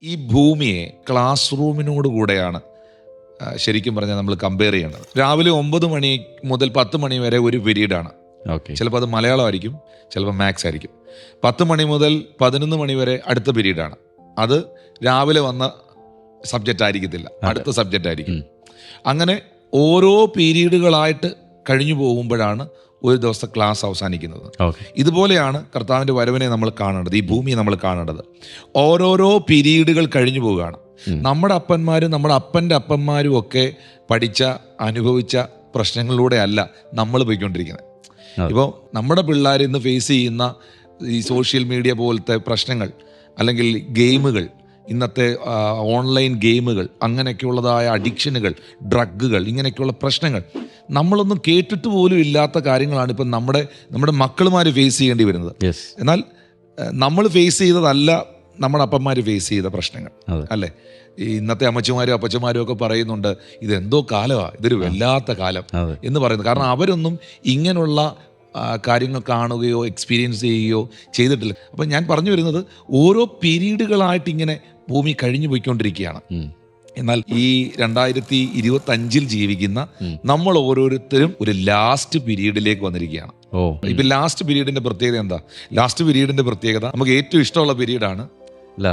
ഈ ഭൂമിയെ ക്ലാസ് റൂമിനോട് കൂടെയാണ് ശരിക്കും പറഞ്ഞാൽ നമ്മൾ കമ്പയർ ചെയ്യേണ്ടത്. രാവിലെ 9 മണി മുതൽ 10 മണി വരെ ഒരു പീരീഡാണ്. ചിലപ്പോൾ അത് മലയാളമായിരിക്കും, ചിലപ്പോൾ മാത്സ് ആയിരിക്കും. 10 മണി മുതൽ 11 മണി വരെ അടുത്ത പീരീഡാണ്. അത് രാവിലെ വന്ന സബ്ജക്റ്റ് ആയിരിക്കത്തില്ല, അടുത്ത സബ്ജക്റ്റ് ആയിരിക്കും. അങ്ങനെ ഓരോ പീരീഡുകളായിട്ട് കഴിഞ്ഞു പോകുമ്പോഴാണ് ഒരു ദിവസത്തെ ക്ലാസ് അവസാനിക്കുന്നത്. ഇതുപോലെയാണ് കർത്താവിൻ്റെ വരവിനെ നമ്മൾ കാണേണ്ടത്, ഈ ഭൂമിയെ നമ്മൾ കാണേണ്ടത്. ഓരോരോ പീരീഡുകൾ കഴിഞ്ഞു പോവുകയാണ്. നമ്മുടെ അപ്പന്മാരും നമ്മുടെ അപ്പൻ്റെ അപ്പന്മാരും ഒക്കെ പഠിച്ച അനുഭവിച്ച പ്രശ്നങ്ങളിലൂടെ അല്ല നമ്മൾ പോയിക്കൊണ്ടിരിക്കുന്നത്. ഇപ്പോൾ നമ്മുടെ പിള്ളേർ ഇന്ന് ഫേസ് ചെയ്യുന്ന ഈ സോഷ്യൽ മീഡിയ പോലത്തെ പ്രശ്നങ്ങൾ, അല്ലെങ്കിൽ ഗെയിമുകൾ, ഇന്നത്തെ ഓൺലൈൻ ഗെയിമുകൾ, അങ്ങനെയൊക്കെയുള്ളതായ അഡിക്ഷനുകൾ, ഡ്രഗുകൾ, ഇങ്ങനെയൊക്കെയുള്ള പ്രശ്നങ്ങൾ നമ്മളൊന്നും കേട്ടിട്ട് പോലും ഇല്ലാത്ത കാര്യങ്ങളാണ് ഇപ്പം നമ്മുടെ മക്കളുമാർ ഫേസ് ചെയ്യേണ്ടി വരുന്നത്. എന്നാൽ നമ്മൾ ഫേസ് ചെയ്തതല്ല നമ്മുടെ അപ്പന്മാർ ഫേസ് ചെയ്ത പ്രശ്നങ്ങൾ, അല്ലേ? ഈ ഇന്നത്തെ അമ്മച്ചിമാരും അപ്പച്ചമാരും ഒക്കെ പറയുന്നുണ്ട്, ഇതെന്തോ കാലമാണ്, ഇതൊരു വല്ലാത്ത കാലം എന്ന് പറയുന്നത്. കാരണം അവരൊന്നും ഇങ്ങനെയുള്ള കാര്യങ്ങൾ കാണുകയോ എക്സ്പീരിയൻസ് ചെയ്യുകയോ ചെയ്തിട്ടില്ല. അപ്പം ഞാൻ പറഞ്ഞു വരുന്നത്, ഓരോ പീരീഡുകളായിട്ട് ഇങ്ങനെ ഭൂമി കഴിഞ്ഞു പോയിക്കൊണ്ടിരിക്കുകയാണ്. എന്നാൽ ഈ 2025 ജീവിക്കുന്ന നമ്മൾ ഓരോരുത്തരും ഒരു ലാസ്റ്റ് പീരീഡിലേക്ക് വന്നിരിക്കുകയാണ്. ഇപ്പൊ ലാസ്റ്റ് പീരീഡിന്റെ പ്രത്യേകത എന്താ? ലാസ്റ്റ് പീരീഡിന്റെ പ്രത്യേകത, നമുക്ക് ഏറ്റവും ഇഷ്ടമുള്ള പീരീഡാണ്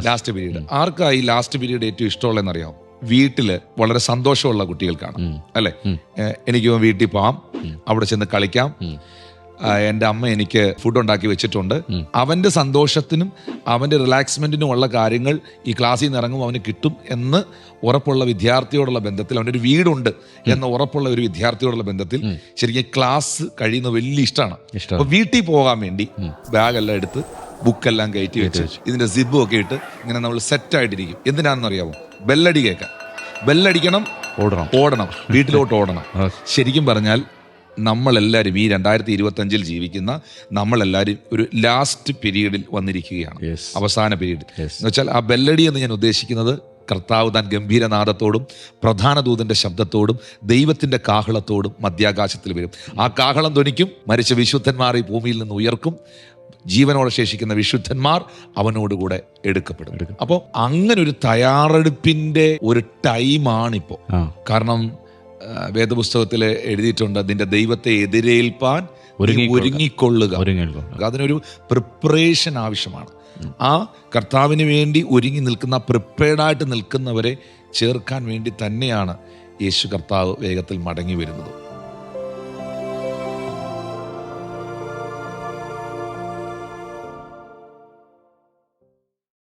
ലാസ്റ്റ് പീരീഡ്. ആർക്കായി ലാസ്റ്റ് പീരീഡ് ഏറ്റവും ഇഷ്ടമുള്ളതെന്നറിയാമോ? വീട്ടില് വളരെ സന്തോഷമുള്ള കുട്ടികൾക്കാണ്, അല്ലെ? എനിക്ക് വീട്ടിൽ പോവാം, അവിടെ ചെന്ന് കളിക്കാം, എൻ്റെ അമ്മ എനിക്ക് ഫുഡ് ഉണ്ടാക്കി വെച്ചിട്ടുണ്ട്. അവൻ്റെ സന്തോഷത്തിനും അവൻ്റെ റിലാക്സ്മെൻറ്റിനും ഉള്ള കാര്യങ്ങൾ ഈ ക്ലാസ്സിൽ നിന്ന് ഇറങ്ങുമ്പോൾ അവന് കിട്ടും എന്ന് ഉറപ്പുള്ള വിദ്യാർത്ഥിയോടുള്ള ബന്ധത്തിൽ, അവനൊരു വീടുണ്ട് എന്ന ഉറപ്പുള്ള ഒരു വിദ്യാർത്ഥിയോടുള്ള ബന്ധത്തിൽ ശരിക്കും ക്ലാസ് കഴിയുന്നത് വലിയ ഇഷ്ടമാണ്. അപ്പോൾ വീട്ടിൽ പോകാൻ വേണ്ടി ബാഗെല്ലാം എടുത്ത് ബുക്കെല്ലാം കയറ്റി വെച്ച് ഇതിൻ്റെ സിബും ഒക്കെ ഇട്ട് ഇങ്ങനെ നമ്മൾ സെറ്റായിട്ടിരിക്കും. എന്തിനാണെന്നറിയാമോ? ബെല്ലടി കേൾക്കാൻ. ബെല്ലടിക്കണം, ഓടണം, വീട്ടിലോട്ട് ഓടണം. ശരിക്കും പറഞ്ഞാൽ നമ്മളെല്ലാവരും ഈ 2025 ജീവിക്കുന്ന നമ്മളെല്ലാവരും ഒരു ലാസ്റ്റ് പീരീഡിൽ വന്നിരിക്കുകയാണ്, അവസാന പീരീഡ് എന്ന് വെച്ചാൽ. ആ ബെല്ലടി എന്ന് ഞാൻ ഉദ്ദേശിക്കുന്നത്, കർത്താവ് താൻ ഗംഭീരനാദത്തോടും പ്രധാന ദൂതന്റെ ശബ്ദത്തോടും ദൈവത്തിന്റെ കാഹളത്തോടും മധ്യാകാശത്തിൽ വരും. ആ കാഹളം ധ്വനിക്കും, മരിച്ച വിശുദ്ധന്മാർ ഈ ഭൂമിയിൽ നിന്ന് ഉയർക്കും, ജീവനോടെ ശേഷിക്കുന്ന വിശുദ്ധന്മാർ അവനോടുകൂടെ എടുക്കപ്പെടും. അപ്പോൾ അങ്ങനെ ഒരു തയ്യാറെടുപ്പിന്റെ ഒരു ടൈമാണിപ്പോൾ. കാരണം വേദപുസ്തകത്തിൽ എഴുതിയിട്ടുണ്ട്, അതിൻ്റെ ദൈവത്തെ എതിരേൽപ്പാൻ ഒരുങ്ങിക്കൊള്ളുക. അതിനൊരു പ്രിപ്പറേഷൻ ആവശ്യമാണ്. ആ കർത്താവിന് വേണ്ടി ഒരുങ്ങി നിൽക്കുന്ന, പ്രിപ്പയർഡായിട്ട് നിൽക്കുന്നവരെ ചേർക്കാൻ വേണ്ടി തന്നെയാണ് യേശു കർത്താവ് വേഗത്തിൽ മടങ്ങി വരുന്നത്.